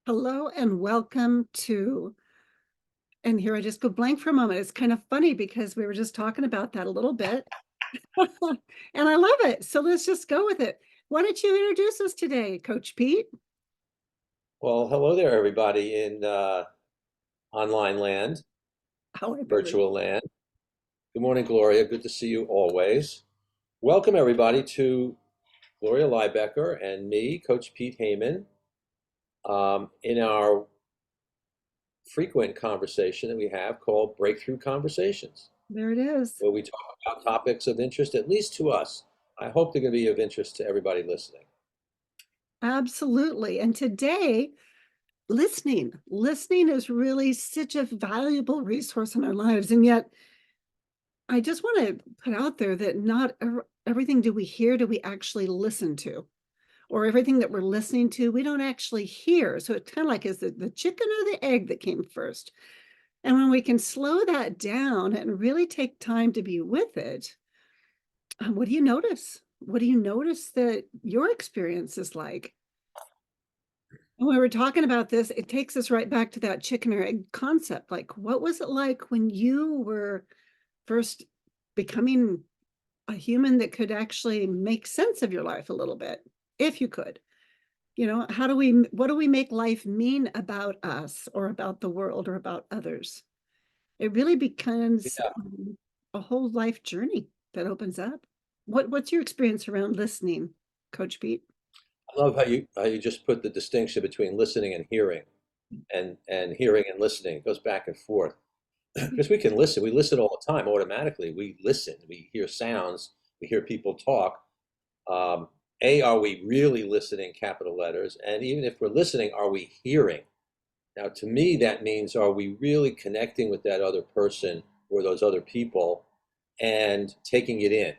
Hello and welcome to, and here I just go blank for a moment. It's kind of funny because we were just talking about that a little bit. And I love it. So let's just go with it. Why don't you introduce us today, Coach Pete? Well, hello there, everybody in online land, How I believe. virtual land. Good morning, Gloria. Good to see you always. Welcome, everybody, to Gloria Lybecker and me, Coach Pete Heyman, in our frequent conversation that we have called Breakthrough Conversations, There it is. where we talk about topics of interest, at least to us. I hope they're going to be of interest to everybody listening. Absolutely. And today, listening is really such a valuable resource in our lives. And yet, I just want to put out there that not everything do we hear, do we actually listen to? Or everything that we're listening to, we don't actually hear. So it's kind of like, is it the chicken or the egg that came first? And when we can slow that down and really take time to be with it, what do you notice? What do you notice that your experience is like? And when we're talking about this, it takes us right back to that chicken or egg concept. Like, what was it like when you were first becoming a human that could actually make sense of your life a little bit, if you could? What do we make life mean about us or about the world or about others? It really becomes Yeah, a whole life journey that opens up. What's your experience around listening, Coach Pete? I love how you just put the distinction between listening and hearing, and hearing and listening. It goes back and forth. Because we can listen. We listen all the time automatically. We listen. We hear sounds. We hear people talk. Are we really listening, capital letters? And even if we're listening, are we hearing? Now, to me, that means are we really connecting with that other person or those other people and taking it in,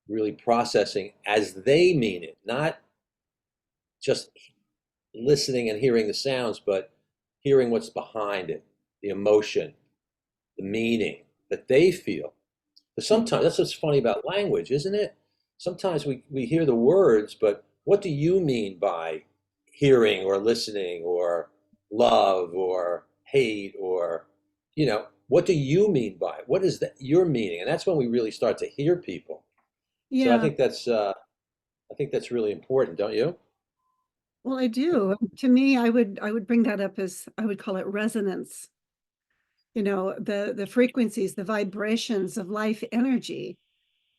really processing as they mean it, not just listening and hearing the sounds, but hearing what's behind it, the emotion, the meaning that they feel. But sometimes that's what's funny about language, isn't it? Sometimes we hear the words, but what do you mean by hearing or listening or love or hate or, what do you mean by it? What is that your meaning? And that's when we really start to hear people. So Yeah, I think that's really important, don't you? well, I do. To me, I would bring that up as I would call it resonance. The frequencies, the vibrations of life energy,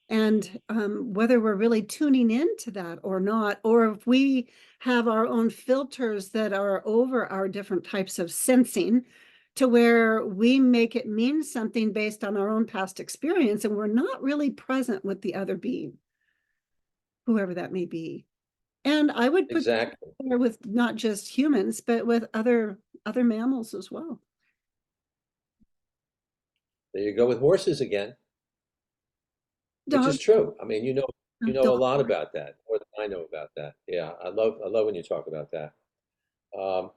and whether we're really tuning into that or not, or if we have our own filters that are over our different types of sensing to where we make it mean something based on our own past experience, and we're not really present with the other being, whoever that may be. And I would put that Exactly. there with not just humans, but with other mammals as well. There you go with horses again, which is Dog, true. I mean, you know a dog. lot about that, more than I know about that. Yeah, I love when you talk about that. Um,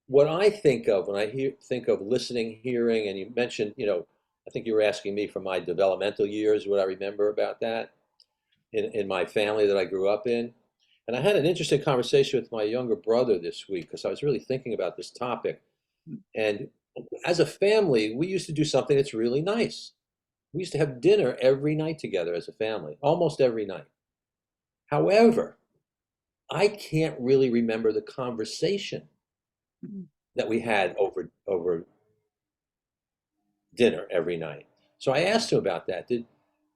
what I think of when think of listening, hearing, and you mentioned, I think you were asking me from my developmental years, what I remember about that in my family that I grew up in. And I had an interesting conversation with my younger brother this week because I was really thinking about this topic. And as a family, we used to do something that's really nice. We used to have dinner every night together as a family, almost every night. However, I can't really remember the conversation that we had over dinner every night. So I asked him about that.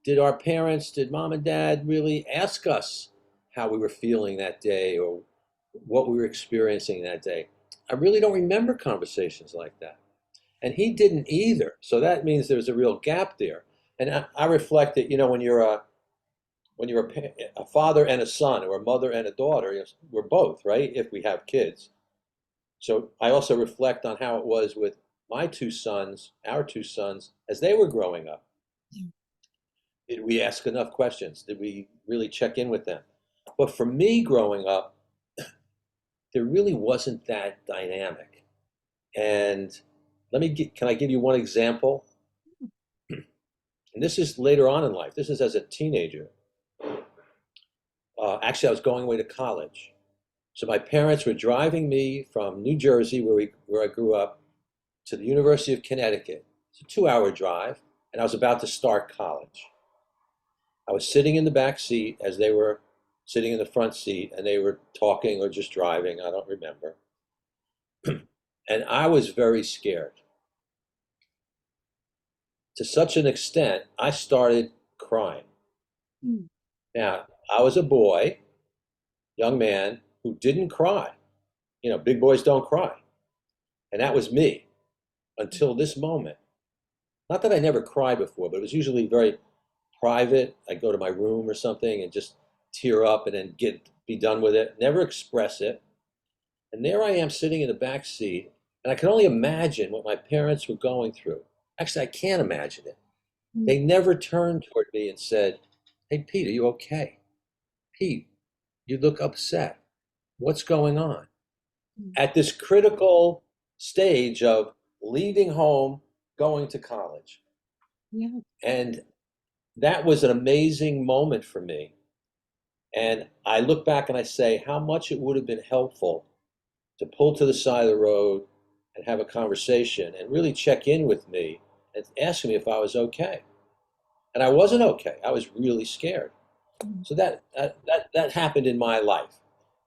Did our parents, did mom and dad really ask us how we were feeling that day or what we were experiencing that day? I really don't remember conversations like that. And he didn't either. So that means there's a real gap there. And I reflect that, when you're a father and a son or a mother and a daughter, yes, we're both, right? If we have kids. So I also reflect on how it was with my two sons, our two sons, as they were growing up. Did we ask enough questions? Did we really check in with them? But for me growing up, there really wasn't that dynamic. And can I give you one example? And this is later on in life. This is as a teenager. Actually, I was going away to college. So my parents were driving me from New Jersey, where I grew up, to the University of Connecticut. It's a 2-hour drive, and I was about to start college. I was sitting in the back seat as they were sitting in the front seat, and they were talking or just driving, I don't remember. And I was very scared. To such an extent, I started crying. Mm. Now, I was a boy, young man, who didn't cry. You know, big boys don't cry. And that was me until this moment. Not that I never cried before, but it was usually very private. I'd go to my room or something and just tear up and then be done with it, never express it. And there I am sitting in the back seat, and I can only imagine what my parents were going through. Actually, I can't imagine it. Mm. They never turned toward me and said, "Hey, Pete, are you okay? Pete, you look upset. What's going on?" Mm. At this critical stage of leaving home, going to college. Yeah. And that was an amazing moment for me. And I look back and I say how much it would have been helpful to pull to the side of the road and have a conversation and really check in with me and ask me if I was okay. And I wasn't okay. I was really scared. Mm. So that happened in my life,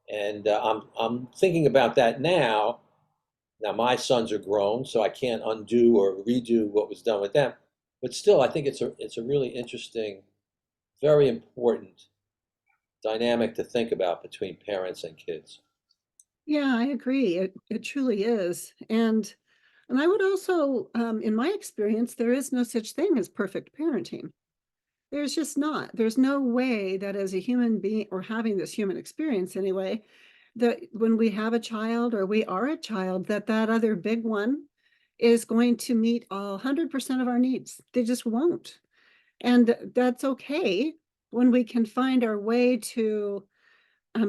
and I'm thinking about that now. Now my sons are grown, so I can't undo or redo what was done with them. But still, I think it's a really interesting, very important dynamic to think about between parents and kids. Yeah, I agree. It truly is. And I would also, in my experience, there is no such thing as perfect parenting. There's just not. There's no way that as a human being or having this human experience anyway, that when we have a child or we are a child, that that other big one is going to meet 100% of our needs. They just won't. And that's okay when we can find our way to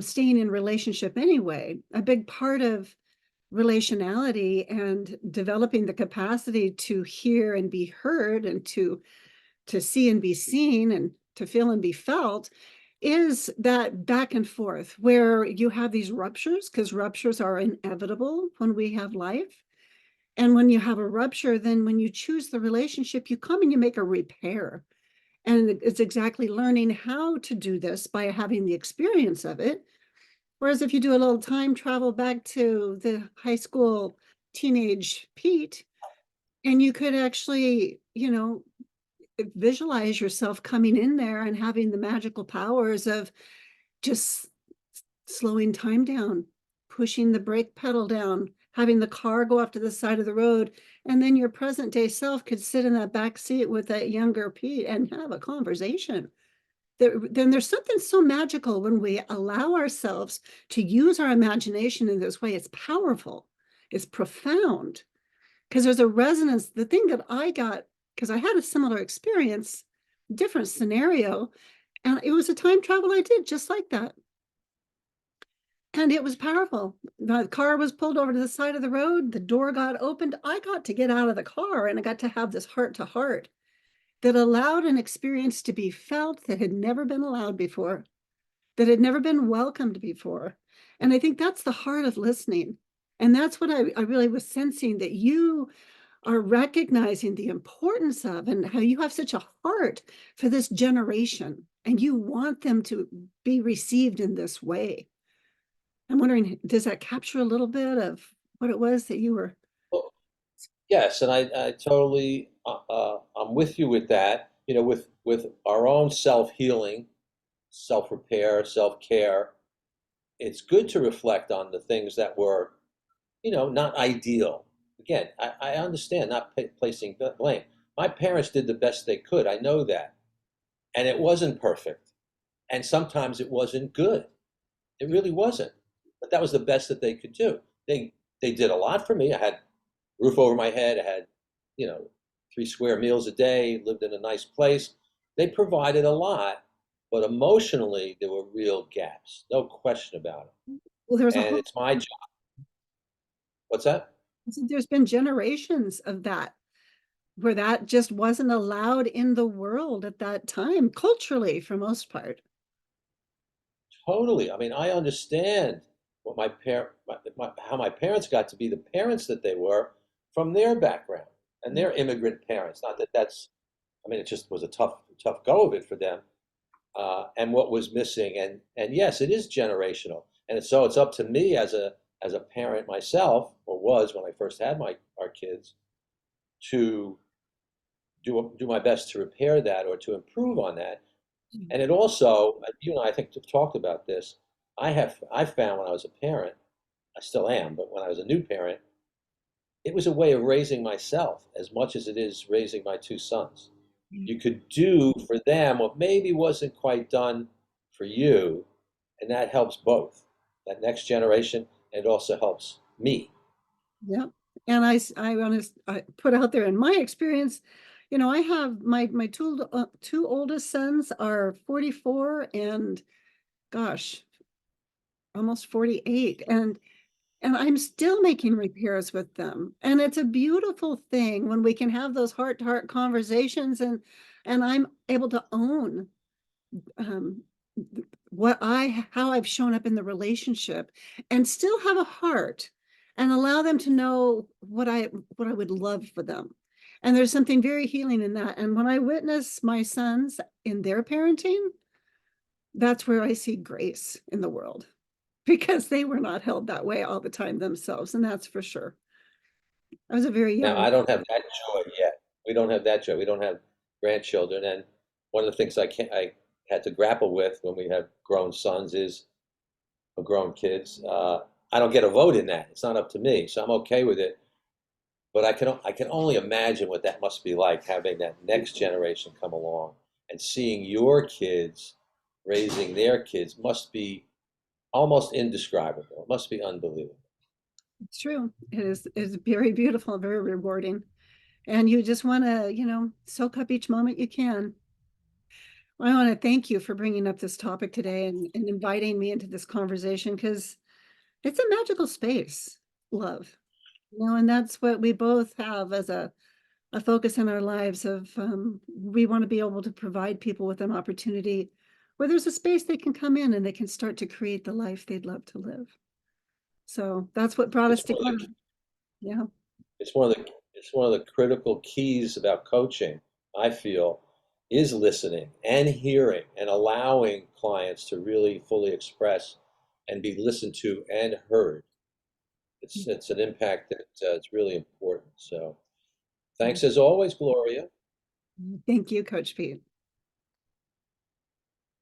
staying in relationship anyway. A big part of relationality and developing the capacity to hear and be heard and to see and be seen and to feel and be felt is that back and forth where you have these ruptures, because ruptures are inevitable when we have life. And when you have a rupture, then when you choose the relationship, you come and you make a repair. And it's exactly learning how to do this by having the experience of it. Whereas if you do a little time travel back to the high school teenage Pete, and you could actually, visualize yourself coming in there and having the magical powers of just slowing time down, pushing the brake pedal down, having the car go off to the side of the road, and then your present day self could sit in that back seat with that younger Pete and have a conversation. Then there's something so magical when we allow ourselves to use our imagination in this way. It's powerful, it's profound, because there's a resonance. The thing that I got, because I had a similar experience, different scenario, and it was a time travel I did just like that. And it was powerful. The car was pulled over to the side of the road, the door got opened. I got to get out of the car and I got to have this heart to heart that allowed an experience to be felt that had never been allowed before, that had never been welcomed before. And I think that's the heart of listening. And that's what I really was sensing, that you are recognizing the importance of and how you have such a heart for this generation and you want them to be received in this way. I'm wondering, does that capture a little bit of what it was that you were? Well, yes, and I totally I'm with you with that. You know, with our own self healing, self repair, self care. It's good to reflect on the things that were, not ideal. Again, I understand not placing blame. My parents did the best they could. I know that. And it wasn't perfect. And sometimes it wasn't good. It really wasn't. But that was the best that they could do. They did a lot for me. I had roof over my head. I had, you know, 3 square meals a day, lived in a nice place. They provided a lot, but emotionally there were real gaps. No question about it. Well, there's a And whole, it's my job. What's that? there's been generations of that where that just wasn't allowed in the world at that time, culturally, for most part. Totally. I mean, I understand. what how my parents got to be the parents that they were from their background and their immigrant parents. Not that that's, I mean, it just was a tough go of it for them, and what was missing. And yes, it is generational, and so it's up to me as a parent myself, or was when I first had our kids, to do my best to repair that or to improve on that. And it also, you and I think have talked about this. I found when I was a parent, I still am, but when I was a new parent, it was a way of raising myself as much as it is raising my two sons. You could do for them what maybe wasn't quite done for you, and that helps both that next generation, and it also helps me. Yeah. And I want to put out there in my experience, I have my two oldest sons are 44 and gosh, almost 48. And I'm still making repairs with them. And it's a beautiful thing when we can have those heart-to-heart conversations and I'm able to own um, how I've shown up in the relationship and still have a heart and allow them to know what I would love for them. And there's something very healing in that. And when I witness my sons in their parenting, that's where I see grace in the world because they were not held that way all the time themselves. And that's for sure. I was a very Now, young. I don't have that joy yet. We don't have that joy. We don't have grandchildren, and one of the things I had to grapple with when we have grown sons is, or grown kids. I don't get a vote in that. It's not up to me, so I'm okay with it. But I can only imagine what that must be like, having that next generation come along and seeing your kids raising their kids must be almost indescribable. It must be unbelievable. It's true. It's very beautiful, very rewarding. And you just want to, soak up each moment you can. I want to thank you for bringing up this topic today and inviting me into this conversation because it's a magical space, love. And that's what we both have as a focus in our lives of we want to be able to provide people with an opportunity where there's a space they can come in and they can start to create the life they'd love to live. So that's what brought It's us one of together. the Yeah. it's one of the critical keys about coaching, I feel, is listening and hearing and allowing clients to really fully express and be listened to and heard. It's an impact that it's really important. So thanks as always, Gloria. Thank you, Coach Pete.